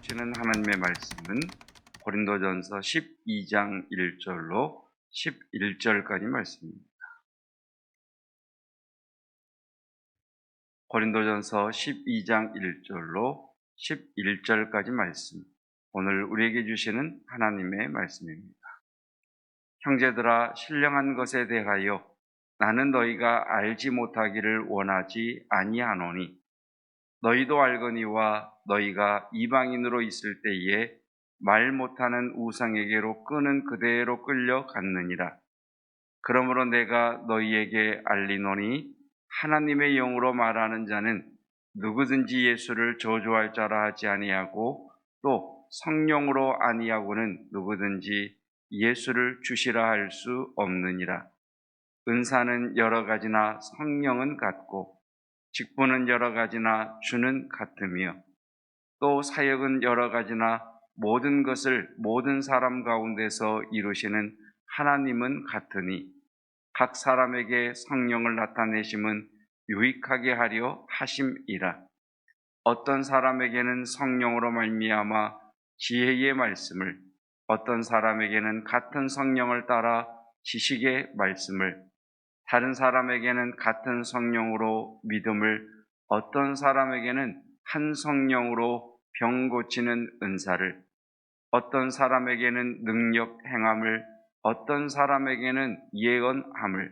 주시는 하나님의 말씀은 고린도전서 12장 1절로 11절까지 말씀입니다. 고린도전서 12장 1절로 11절까지 말씀, 오늘 우리에게 주시는 하나님의 말씀입니다. 형제들아, 신령한 것에 대하여 나는 너희가 알지 못하기를 원하지 아니하노니 너희도 알거니와 너희가 이방인으로 있을 때에 말 못하는 우상에게로 끄는 그대로 끌려갔느니라. 그러므로 내가 너희에게 알리노니 하나님의 영으로 말하는 자는 누구든지 예수를 저주할 자라 하지 아니하고 또 성령으로 아니하고는 누구든지 예수를 주시라 할 수 없느니라. 은사는 여러 가지나 성령은 같고 직분은 여러 가지나 주는 같으며 또 사역은 여러 가지나 모든 것을 모든 사람 가운데서 이루시는 하나님은 같으니 각 사람에게 성령을 나타내심은 유익하게 하려 하심이라. 어떤 사람에게는 성령으로 말미암아 지혜의 말씀을, 어떤 사람에게는 같은 성령을 따라 지식의 말씀을, 다른 사람에게는 같은 성령으로 믿음을, 어떤 사람에게는 한 성령으로 병 고치는 은사를, 어떤 사람에게는 능력 행함을, 어떤 사람에게는 예언함을,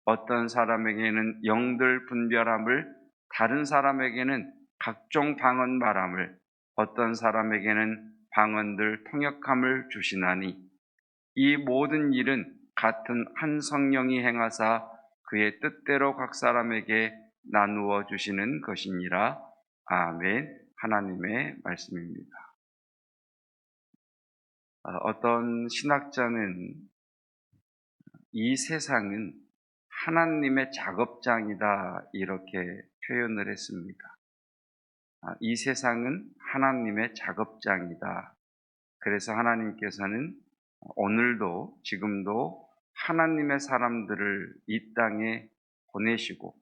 어떤 사람에게는 영들 분별함을, 다른 사람에게는 각종 방언 말함을, 어떤 사람에게는 방언들 통역함을 주시나니 이 모든 일은 같은 한 성령이 행하사 그의 뜻대로 각 사람에게 나누어 주시는 것이니라. 아멘. 하나님의 말씀입니다. 어떤 신학자는 이 세상은 하나님의 작업장이다 이렇게 표현을 했습니다. 이 세상은 하나님의 작업장이다. 그래서 하나님께서는 오늘도 지금도 하나님의 사람들을 이 땅에 보내시고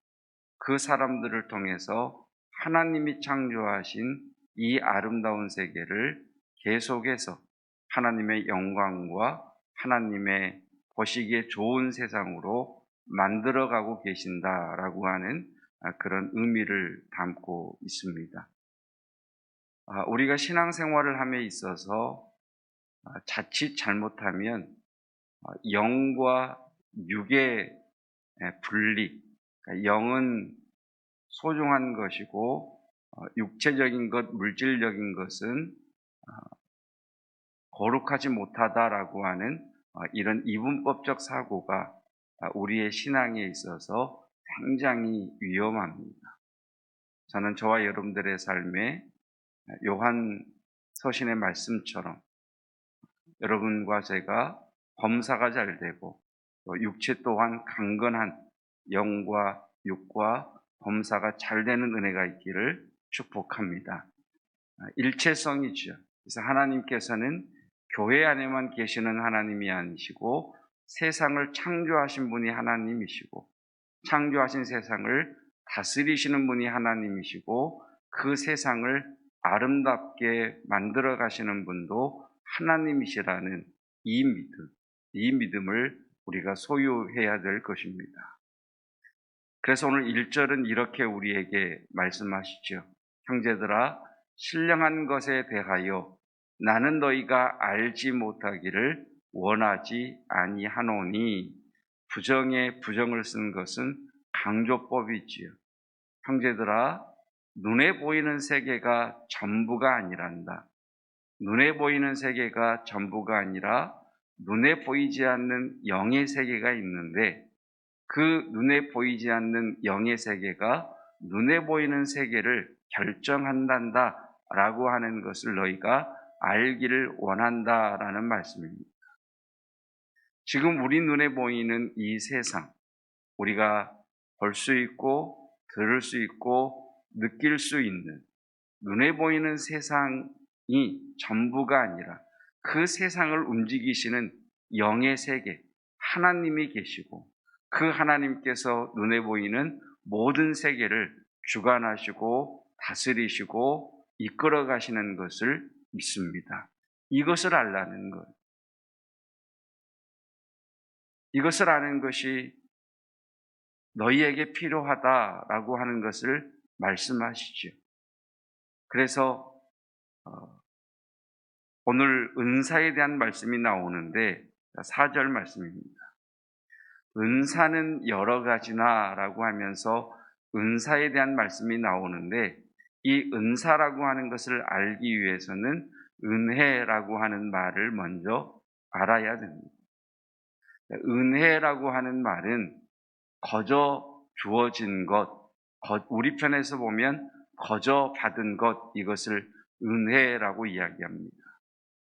그 사람들을 통해서 하나님이 창조하신 이 아름다운 세계를 계속해서 하나님의 영광과 하나님의 보시기에 좋은 세상으로 만들어가고 계신다라고 하는 그런 의미를 담고 있습니다. 우리가 신앙생활을 함에 있어서 자칫 잘못하면 영과 육의 분리, 영은 소중한 것이고 육체적인 것, 물질적인 것은 거룩하지 못하다라고 하는 이런 이분법적 사고가 우리의 신앙에 있어서 굉장히 위험합니다. 저는 저와 여러분들의 삶에 요한 서신의 말씀처럼 여러분과 제가 범사가 잘 되고 또 육체 또한 강건한 영과 육과 범사가 잘 되는 은혜가 있기를 축복합니다. 일체성이죠. 그래서 하나님께서는 교회 안에만 계시는 하나님이 아니시고 세상을 창조하신 분이 하나님이시고 창조하신 세상을 다스리시는 분이 하나님이시고 그 세상을 아름답게 만들어 가시는 분도 하나님이시라는 이 믿음을 우리가 소유해야 될 것입니다. 그래서 오늘 1절은 이렇게 우리에게 말씀하시죠. 형제들아, 신령한 것에 대하여 나는 너희가 알지 못하기를 원하지 아니하노니, 부정에 부정을 쓴 것은 강조법이지요. 형제들아, 눈에 보이는 세계가 전부가 아니란다. 눈에 보이는 세계가 전부가 아니라 눈에 보이지 않는 영의 세계가 있는데 그 눈에 보이지 않는 영의 세계가 눈에 보이는 세계를 결정한단다 라고 하는 것을 너희가 알기를 원한다라는 말씀입니다. 지금 우리 눈에 보이는 이 세상, 우리가 볼 수 있고 들을 수 있고 느낄 수 있는 눈에 보이는 세상이 전부가 아니라 그 세상을 움직이시는 영의 세계, 하나님이 계시고 그 하나님께서 눈에 보이는 모든 세계를 주관하시고 다스리시고 이끌어 가시는 것을 믿습니다. 이것을 알라는 것. 이것을 아는 것이 너희에게 필요하다라고 하는 것을 말씀하시죠. 그래서 오늘 은사에 대한 말씀이 나오는데 4절 말씀입니다. 은사는 여러 가지나 라고 하면서 은사에 대한 말씀이 나오는데 이 은사라고 하는 것을 알기 위해서는 은혜라고 하는 말을 먼저 알아야 됩니다. 은혜라고 하는 말은 거저 주어진 것, 우리 편에서 보면 거저 받은 것, 이것을 은혜라고 이야기합니다.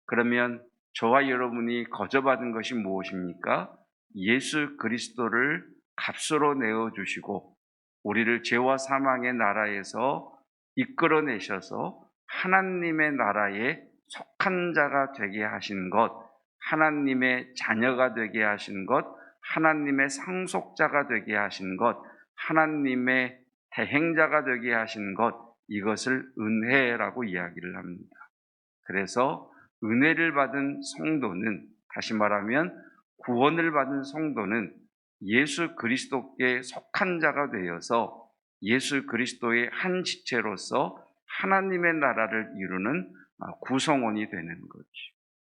그러면 저와 여러분이 거저 받은 것이 무엇입니까? 예수 그리스도를 값으로 내어주시고 우리를 죄와 사망의 나라에서 이끌어내셔서 하나님의 나라에 속한 자가 되게 하신 것, 하나님의 자녀가 되게 하신 것, 하나님의 상속자가 되게 하신 것, 하나님의 대행자가 되게 하신 것, 이것을 은혜라고 이야기를 합니다. 그래서 은혜를 받은 성도는, 다시 말하면 구원을 받은 성도는 예수 그리스도께 속한 자가 되어서 예수 그리스도의 한 지체로서 하나님의 나라를 이루는 구성원이 되는 거죠.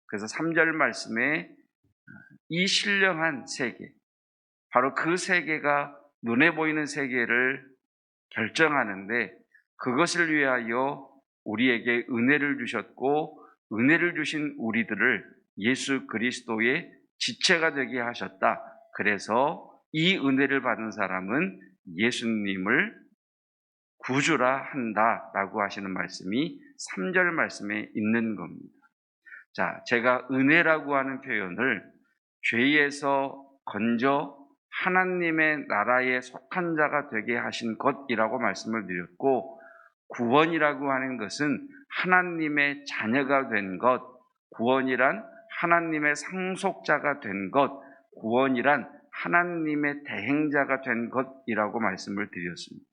그래서 3절 말씀에 이 신령한 세계, 바로 그 세계가 눈에 보이는 세계를 결정하는데 그것을 위하여 우리에게 은혜를 주셨고 은혜를 주신 우리들을 예수 그리스도의 지체가 되게 하셨다. 그래서 이 은혜를 받은 사람은 예수님을 구주라 한다라고 하시는 말씀이 3절 말씀에 있는 겁니다. 자, 제가 은혜라고 하는 표현을 죄에서 건져 하나님의 나라에 속한 자가 되게 하신 것이라고 말씀을 드렸고, 구원이라고 하는 것은 하나님의 자녀가 된 것, 구원이란 하나님의 상속자가 된 것, 구원이란 하나님의 대행자가 된 것이라고 말씀을 드렸습니다.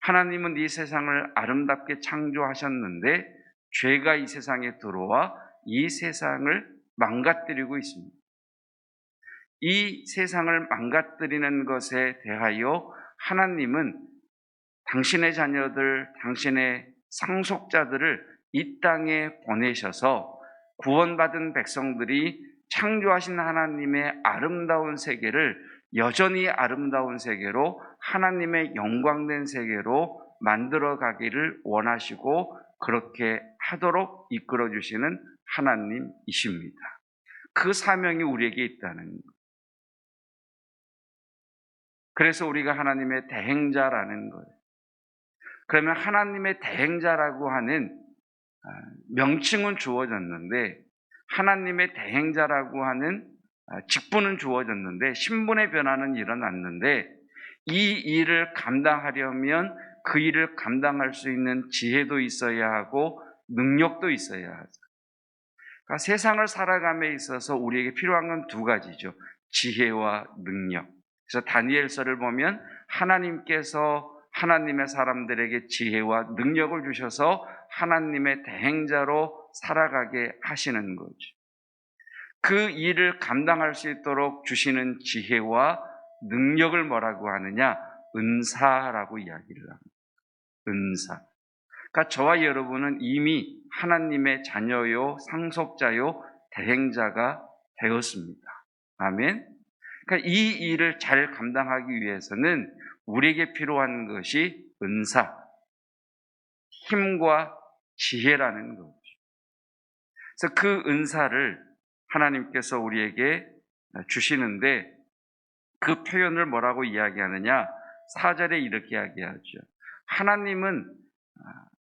하나님은 이 세상을 아름답게 창조하셨는데 죄가 이 세상에 들어와 이 세상을 망가뜨리고 있습니다. 이 세상을 망가뜨리는 것에 대하여 하나님은 당신의 자녀들, 당신의 상속자들을 이 땅에 보내셔서 구원받은 백성들이 창조하신 하나님의 아름다운 세계를 여전히 아름다운 세계로 하나님의 영광된 세계로 만들어 가기를 원하시고 그렇게 하도록 이끌어 주시는 하나님이십니다. 그 사명이 우리에게 있다는 것. 그래서 우리가 하나님의 대행자라는 거예요. 그러면 하나님의 대행자라고 하는 명칭은 주어졌는데 하나님의 대행자라고 하는 직분은 주어졌는데 신분의 변화는 일어났는데 이 일을 감당하려면 그 일을 감당할 수 있는 지혜도 있어야 하고 능력도 있어야 하죠. 그러니까 세상을 살아감에 있어서 우리에게 필요한 건 두 가지죠. 지혜와 능력. 그래서 다니엘서를 보면 하나님께서 하나님의 사람들에게 지혜와 능력을 주셔서 하나님의 대행자로 살아가게 하시는 거죠. 그 일을 감당할 수 있도록 주시는 지혜와 능력을 뭐라고 하느냐? 은사라고 이야기를 합니다. 은사. 그러니까 저와 여러분은 이미 하나님의 자녀요, 상속자요, 대행자가 되었습니다. 아멘. 그러니까 이 일을 잘 감당하기 위해서는 우리에게 필요한 것이 은사, 힘과 지혜라는 거죠. 그래서 그 은사를 하나님께서 우리에게 주시는데 그 표현을 뭐라고 이야기하느냐? 4절에 이렇게 이야기하죠. 하나님은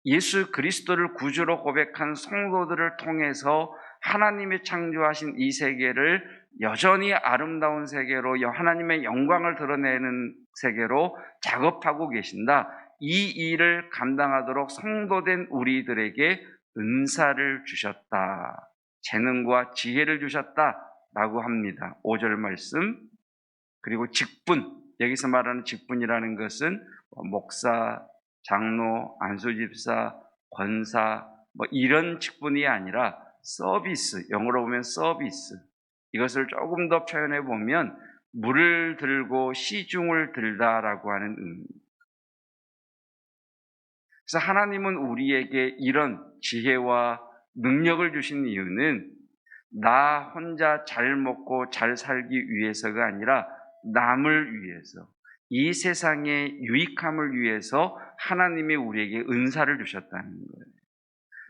예수 그리스도를 구주로 고백한 성도들을 통해서 하나님이 창조하신 이 세계를 여전히 아름다운 세계로 하나님의 영광을 드러내는 세계로 작업하고 계신다. 이 일을 감당하도록 성도된 우리들에게 은사를 주셨다. 재능과 지혜를 주셨다라고 합니다. 5절 말씀. 그리고 직분, 여기서 말하는 직분이라는 것은 목사, 장로, 안수집사, 권사, 뭐 이런 직분이 아니라 서비스, 영어로 보면 서비스. 이것을 조금 더 표현해 보면 물을 들고 시중을 들다라고 하는 의미입니다. 그래서 하나님은 우리에게 이런 지혜와 능력을 주신 이유는 나 혼자 잘 먹고 잘 살기 위해서가 아니라 남을 위해서, 이 세상의 유익함을 위해서 하나님이 우리에게 은사를 주셨다는 거예요.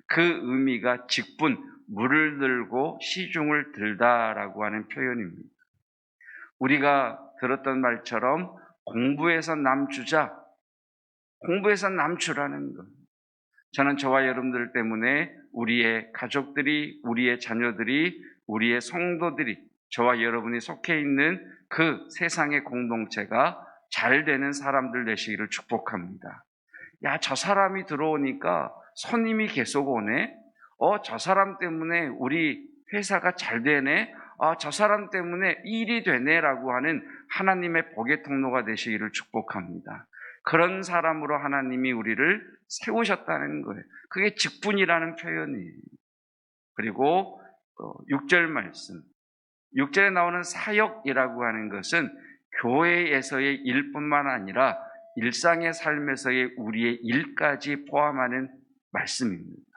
그 의미가 직분, 물을 들고 시중을 들다라고 하는 표현입니다. 우리가 들었던 말처럼 공부해서 남주자, 공부해서 남주라는 것. 저는 저와 여러분들 때문에 우리의 가족들이, 우리의 자녀들이, 우리의 성도들이, 저와 여러분이 속해 있는 그 세상의 공동체가 잘 되는 사람들 되시기를 축복합니다. 야, 저 사람이 들어오니까 손님이 계속 오네? 저 사람 때문에 우리 회사가 잘 되네? 저 사람 때문에 일이 되네? 라고 하는 하나님의 복의 통로가 되시기를 축복합니다. 그런 사람으로 하나님이 우리를 세우셨다는 거예요. 그게 직분이라는 표현이에요. 그리고 6절 말씀. 6절에 나오는 사역이라고 하는 것은 교회에서의 일뿐만 아니라 일상의 삶에서의 우리의 일까지 포함하는 말씀입니다.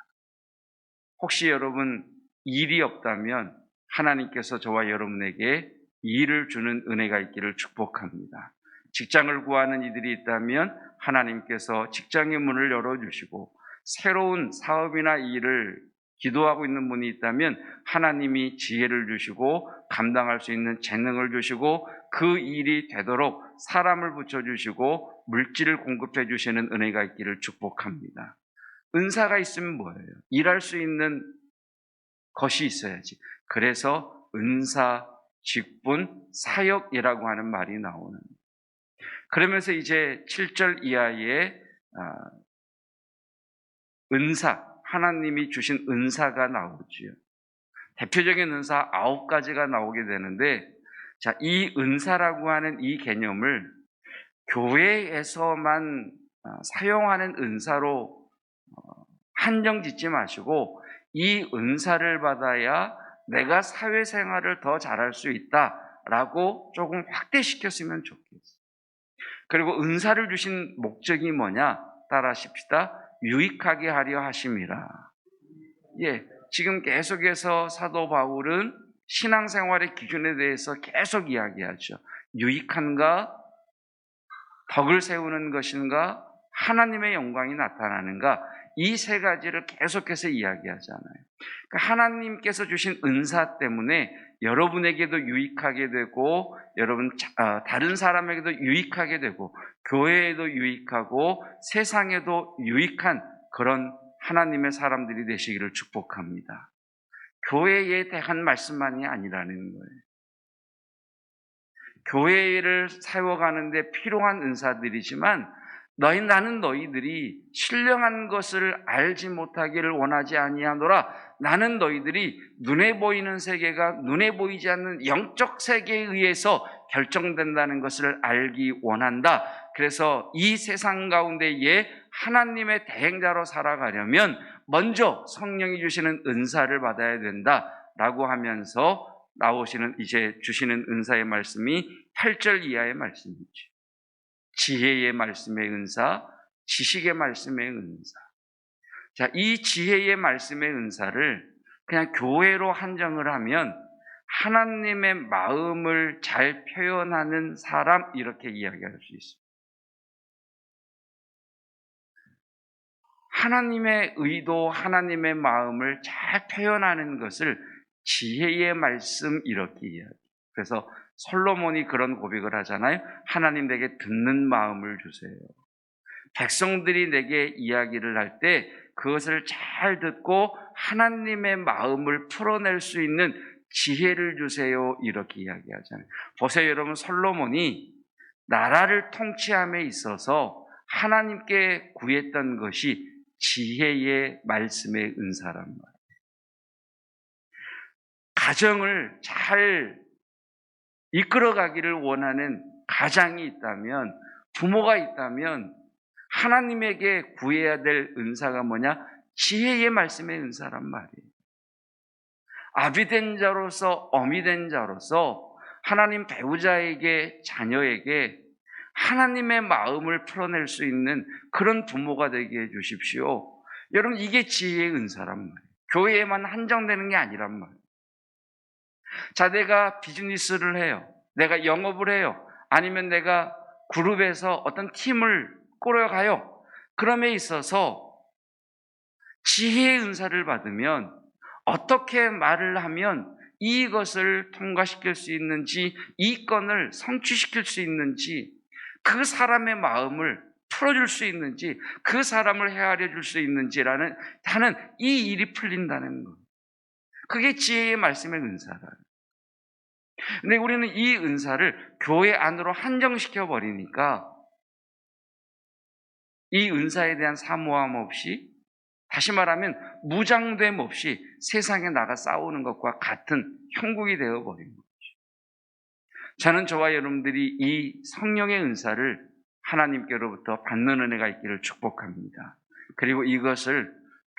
혹시 여러분 일이 없다면 하나님께서 저와 여러분에게 일을 주는 은혜가 있기를 축복합니다. 직장을 구하는 이들이 있다면 하나님께서 직장의 문을 열어주시고, 새로운 사업이나 일을 기도하고 있는 분이 있다면 하나님이 지혜를 주시고 감당할 수 있는 재능을 주시고 그 일이 되도록 사람을 붙여주시고 물질을 공급해 주시는 은혜가 있기를 축복합니다. 은사가 있으면 뭐예요? 일할 수 있는 것이 있어야지. 그래서 은사, 직분, 사역이라고 하는 말이 나오는. 그러면서 이제 7절 이하의 은사, 하나님이 주신 은사가 나오지요. 대표적인 은사 9가지가 나오게 되는데, 자, 이 은사라고 하는 이 개념을 교회에서만 사용하는 은사로 한정 짓지 마시고, 이 은사를 받아야 내가 사회생활을 더 잘할 수 있다라고 조금 확대시켰으면 좋겠어요. 그리고 은사를 주신 목적이 뭐냐? 따라하십시다. 유익하게 하려 하심이라. 예, 지금 계속해서 사도 바울은 신앙생활의 기준에 대해서 계속 이야기하죠. 유익한가? 덕을 세우는 것인가? 하나님의 영광이 나타나는가? 이 세 가지를 계속해서 이야기하잖아요. 그러니까 하나님께서 주신 은사 때문에 여러분에게도 유익하게 되고, 여러분 다른 사람에게도 유익하게 되고, 교회에도 유익하고 세상에도 유익한 그런 하나님의 사람들이 되시기를 축복합니다. 교회에 대한 말씀만이 아니라는 거예요. 교회를 세워가는데 필요한 은사들이지만 나는 너희들이 신령한 것을 알지 못하기를 원하지 아니하노라. 나는 너희들이 눈에 보이는 세계가 눈에 보이지 않는 영적 세계에 의해서 결정된다는 것을 알기 원한다. 그래서 이 세상 가운데에 하나님의 대행자로 살아가려면 먼저 성령이 주시는 은사를 받아야 된다라고 하면서 나오시는 이제 주시는 은사의 말씀이 8절 이하의 말씀이죠. 지혜의 말씀의 은사, 지식의 말씀의 은사. 자, 이 지혜의 말씀의 은사를 그냥 교회로 한정을 하면 하나님의 마음을 잘 표현하는 사람, 이렇게 이야기할 수 있습니다. 하나님의 의도, 하나님의 마음을 잘 표현하는 것을 지혜의 말씀, 이렇게 이야기해요. 그래서 솔로몬이 그런 고백을 하잖아요. 하나님 내게 듣는 마음을 주세요. 백성들이 내게 이야기를 할 때 그것을 잘 듣고 하나님의 마음을 풀어낼 수 있는 지혜를 주세요, 이렇게 이야기하잖아요. 보세요 여러분, 솔로몬이 나라를 통치함에 있어서 하나님께 구했던 것이 지혜의 말씀의 은사란 말이에요. 가정을 잘 이끌어가기를 원하는 가장이 있다면, 부모가 있다면 하나님에게 구해야 될 은사가 뭐냐? 지혜의 말씀의 은사란 말이에요. 아비된 자로서 어미된 자로서 하나님 배우자에게 자녀에게 하나님의 마음을 풀어낼 수 있는 그런 부모가 되게 해주십시오. 여러분, 이게 지혜의 은사란 말이에요. 교회에만 한정되는 게 아니란 말이에요. 자, 내가 비즈니스를 해요. 내가 영업을 해요. 아니면 내가 그룹에서 어떤 팀을 꾸려가요. 그럼에 있어서 지혜의 은사를 받으면 어떻게 말을 하면 이것을 통과시킬 수 있는지, 이 건을 성취시킬 수 있는지, 그 사람의 마음을 풀어줄 수 있는지, 그 사람을 헤아려 줄 수 있는지라는 하는 이 일이 풀린다는 것. 그게 지혜의 말씀의 은사다. 근데 우리는 이 은사를 교회 안으로 한정시켜 버리니까 이 은사에 대한 사모함 없이, 다시 말하면 무장됨 없이 세상에 나가 싸우는 것과 같은 형국이 되어버린 거죠. 저는 저와 여러분들이 이 성령의 은사를 하나님께로부터 받는 은혜가 있기를 축복합니다. 그리고 이것을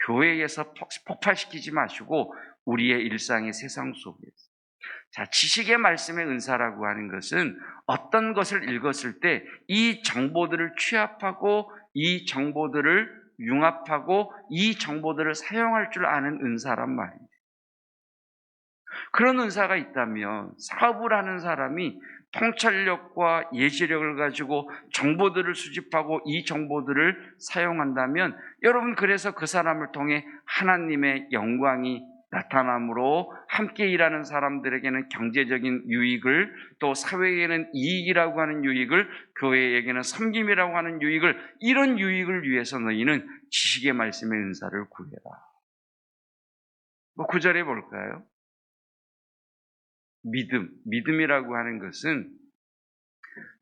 교회에서 폭발시키지 마시고 우리의 일상의 세상 속에서. 자, 지식의 말씀의 은사라고 하는 것은 어떤 것을 읽었을 때 이 정보들을 취합하고 이 정보들을 융합하고 이 정보들을 사용할 줄 아는 은사란 말이에요. 그런 은사가 있다면 사업을 하는 사람이 통찰력과 예지력을 가지고 정보들을 수집하고 이 정보들을 사용한다면 여러분, 그래서 그 사람을 통해 하나님의 영광이 나타남으로 함께 일하는 사람들에게는 경제적인 유익을, 또 사회에게는 이익이라고 하는 유익을, 교회에게는 섬김이라고 하는 유익을, 이런 유익을 위해서 너희는 지식의 말씀의 은사를 구해라. 9절에 볼까요? 믿음이라고 하는 것은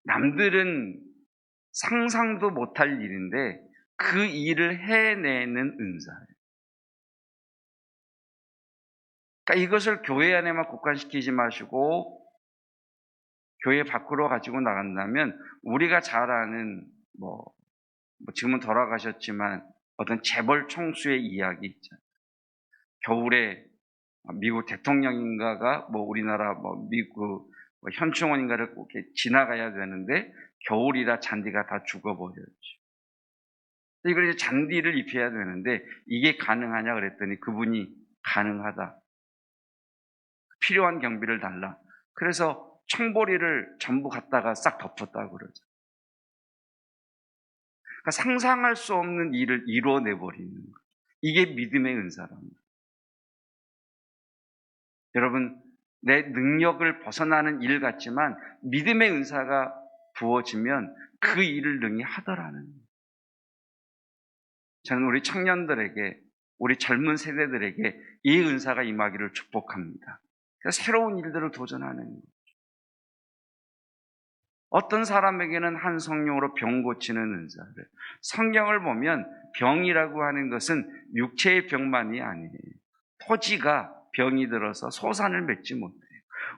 남들은 상상도 못할 일인데 그 일을 해내는 은사예요. 그러니까 이것을 교회 안에만 국한시키지 마시고 교회 밖으로 가지고 나간다면 우리가 잘 아는 지금은 돌아가셨지만 어떤 재벌 총수의 이야기 있잖아요. 겨울에 미국 대통령인가가 우리나라 미국 현충원인가를 꼭 이렇게 지나가야 되는데 겨울이라 잔디가 다 죽어버렸죠. 이걸 이제 잔디를 입혀야 되는데 이게 가능하냐 그랬더니 그분이 가능하다. 필요한 경비를 달라. 그래서 청보리를 전부 갖다가 싹 덮었다고 그러죠. 그러니까 상상할 수 없는 일을 이뤄내버리는 거예요. 이게 믿음의 은사랍니다. 여러분, 내 능력을 벗어나는 일 같지만 믿음의 은사가 부어지면 그 일을 능히 하더라는 거예요. 저는 우리 청년들에게, 우리 젊은 세대들에게 이 은사가 임하기를 축복합니다. 그래서 새로운 일들을 도전하는 거예요. 어떤 사람에게는 한 성령으로 병 고치는 은사를, 성경을 보면 병이라고 하는 것은 육체의 병만이 아니에요. 토지가 병이 들어서 소산을 맺지 못해요.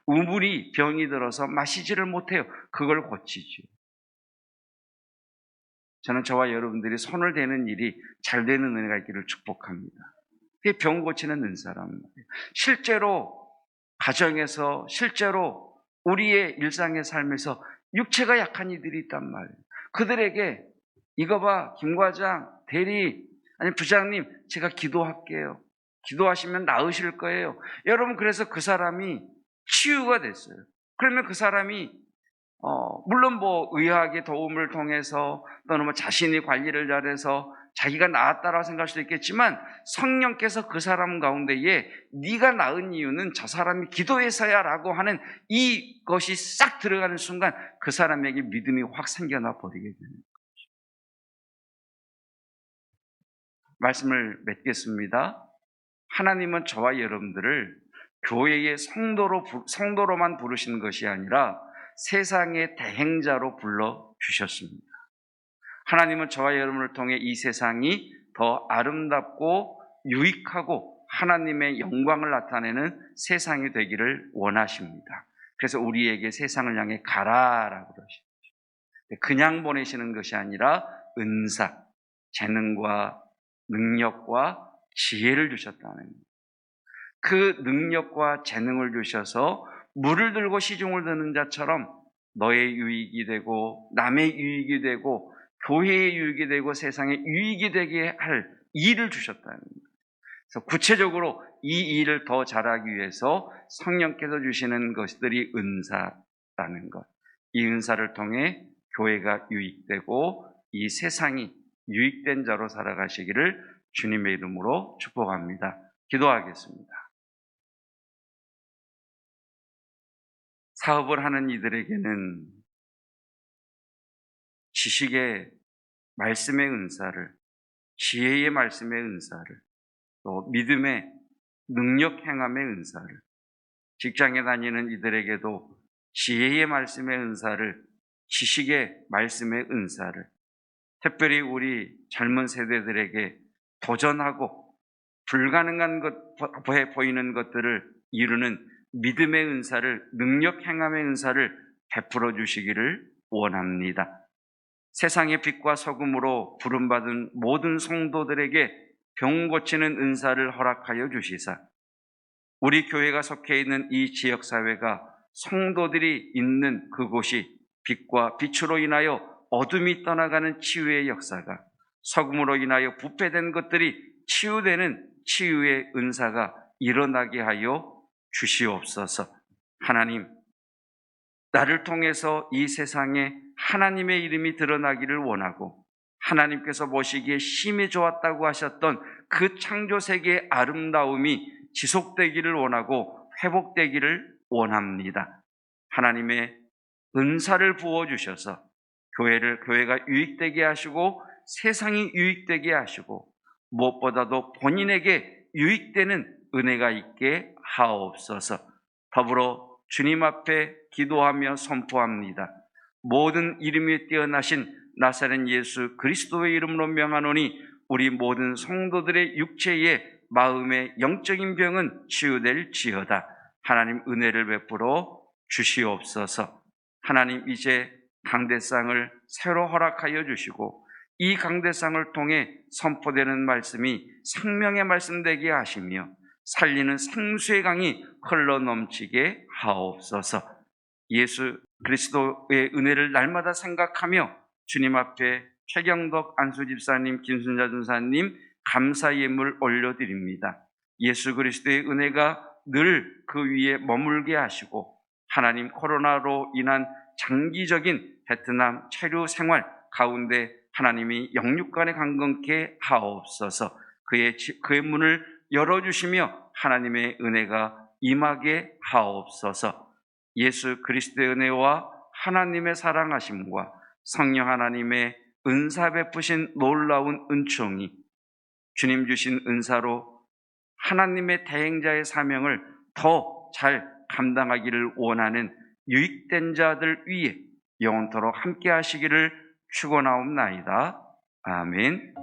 우물이 병이 들어서 마시지를 못해요. 그걸 고치죠. 저는 저와 여러분들이 손을 대는 일이 잘 되는 은혜가 있기를 축복합니다. 그게 병 고치는 은사란 말이에요. 실제로 가정에서, 실제로 우리의 일상의 삶에서 육체가 약한 이들이 있단 말이에요. 그들에게 이거 봐, 김 과장, 대리, 아니 부장님, 제가 기도할게요. 기도하시면 나으실 거예요. 여러분, 그래서 그 사람이 치유가 됐어요. 그러면 그 사람이 물론 의학의 도움을 통해서 또는 자신이 관리를 잘해서 자기가 나았다라고 생각할 수도 있겠지만 성령께서 그 사람 가운데에 네가 나은 이유는 저 사람이 기도해서야 라고 하는 이것이 싹 들어가는 순간 그 사람에게 믿음이 확 생겨나 버리게 되는 거죠. 말씀을 맺겠습니다. 하나님은 저와 여러분들을 교회의 성도로만 부르시는 것이 아니라 세상의 대행자로 불러주셨습니다. 하나님은 저와 여러분을 통해 이 세상이 더 아름답고 유익하고 하나님의 영광을 나타내는 세상이 되기를 원하십니다. 그래서 우리에게 세상을 향해 가라라고 그러십니다. 그냥 보내시는 것이 아니라 은사, 재능과 능력과 지혜를 주셨다는 거예요. 그 능력과 재능을 주셔서 물을 들고 시중을 드는 자처럼 너의 유익이 되고 남의 유익이 되고 교회의 유익이 되고 세상의 유익이 되게 할 일을 주셨다는 거예요. 그래서 구체적으로 이 일을 더 잘하기 위해서 성령께서 주시는 것들이 은사라는 것. 이 은사를 통해 교회가 유익되고 이 세상이 유익된 자로 살아가시기를 주님의 이름으로 축복합니다. 기도하겠습니다. 사업을 하는 이들에게는 지식의 말씀의 은사를, 지혜의 말씀의 은사를, 또 믿음의 능력 행함의 은사를, 직장에 다니는 이들에게도 지혜의 말씀의 은사를, 지식의 말씀의 은사를, 특별히 우리 젊은 세대들에게 도전하고 불가능한 것에 보이는 것들을 이루는 믿음의 은사를, 능력 행함의 은사를 베풀어 주시기를 원합니다. 세상의 빛과 소금으로 부름받은 모든 성도들에게 병 고치는 은사를 허락하여 주시사 우리 교회가 속해 있는 이 지역사회가 성도들이 있는 그곳이 빛과 빛으로 인하여 어둠이 떠나가는 치유의 역사가, 소금으로 인하여 부패된 것들이 치유되는 치유의 은사가 일어나게 하여 주시옵소서. 하나님, 나를 통해서 이 세상에 하나님의 이름이 드러나기를 원하고 하나님께서 보시기에 심히 좋았다고 하셨던 그 창조 세계의 아름다움이 지속되기를 원하고 회복되기를 원합니다. 하나님의 은사를 부어주셔서 교회가 유익되게 하시고 세상이 유익되게 하시고 무엇보다도 본인에게 유익되는 은혜가 있게 하옵소서. 더불어 주님 앞에 기도하며 선포합니다. 모든 이름이 뛰어나신 나사렛 예수 그리스도의 이름으로 명하노니 우리 모든 성도들의 육체의 마음의 영적인 병은 치유될지어다. 하나님 은혜를 베풀어 주시옵소서. 하나님 이제 강대상을 새로 허락하여 주시고 이 강대상을 통해 선포되는 말씀이 생명의 말씀 되게 하시며 살리는 생수의 강이 흘러넘치게 하옵소서. 예수 그리스도의 은혜를 날마다 생각하며 주님 앞에 최경덕 안수집사님, 김순자 전사님 감사 예물 올려드립니다. 예수 그리스도의 은혜가 늘 그 위에 머물게 하시고 하나님 코로나로 인한 장기적인 베트남 체류 생활 가운데 하나님이 영육간에 강건케 하옵소서. 그의 문을 열어주시며 하나님의 은혜가 임하게 하옵소서. 예수 그리스도의 은혜와 하나님의 사랑하심과 성령 하나님의 은사 베푸신 놀라운 은총이 주님 주신 은사로 하나님의 대행자의 사명을 더 잘 감당하기를 원하는 유익된 자들 위에 영원토록 함께 하시기를 축원하옵나이다. 아멘.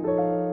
있습니다.